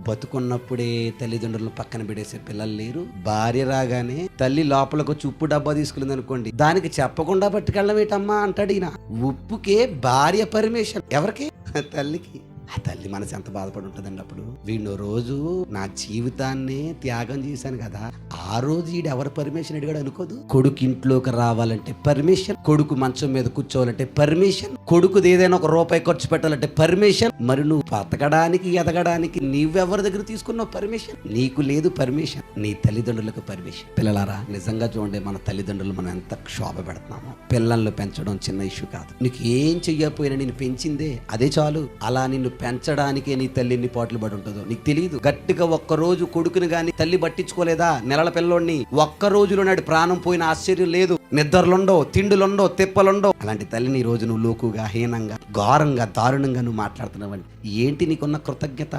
బతుకున్నప్పుడే తల్లిదండ్రులను పక్కన పెడేసే పిల్లలు లేరు. భార్య రాగానే తల్లి లోపలకు ఉప్పు డబ్బా తీసుకెళ్ళింది అనుకోండి, దానికి చెప్పకుండా పట్టుకెళ్ళమేటమ్మా అంటాడు ఈయన. ఉప్పుకే భార్య పర్మిషన్, ఎవరికి? తల్లికి. ఆ తల్లి మనసు ఎంత బాధపడి ఉంటుందండి అప్పుడు. వీడు రోజు నా జీవితాన్ని త్యాగం చేశాను కదా, ఆ రోజు వీడు ఎవరు పర్మిషన్ అడిగాడు అనుకోదు. కొడుకు ఇంట్లోకి రావాలంటే పర్మిషన్, కొడుకు మంచం మీద కూర్చోవాలంటే పర్మిషన్, కొడుకుది ఏదైనా ఒక రూపాయి ఖర్చు పెట్టాలంటే పర్మిషన్. మరి నువ్వు బతకడానికి ఎదగడానికి నువ్వెవరి దగ్గర తీసుకున్నావు పర్మిషన్? నీకు లేదు పర్మిషన్, నీ తల్లిదండ్రులకు పర్మిషన్. పిల్లలారా, నిజంగా చూడండి, మన తల్లిదండ్రులు మనం ఎంత క్షోభ పెడుతున్నామో. పిల్లల్ని పెంచడం చిన్న ఇష్యూ కాదు. నీకు ఏం చెయ్యకపోయినా నేను పెంచిందే అదే చాలు. అలా నిన్ను పెంచడానికే నీ తల్లి ఎన్ని పాటలు పడి ఉంటుందో నీకు తెలియదు. గట్టిగా ఒక్కరోజు కొడుకుని గాని తల్లి పట్టించుకోలేదా? నెలల పిల్లోడిని ఒక్క రోజులో నాడు ప్రాణం పోయిన ఆశ్చర్యం లేదు. నిద్రలుండో, తిండులుండో, తిప్పలుండో. అలాంటి తల్లిని ఈ రోజు నువ్వు లోకుగా, హీనంగా, ఘోరంగా, దారుణంగా నువ్వు మాట్లాడుతున్నావని ఏంటి నీకున్న కృతజ్ఞత?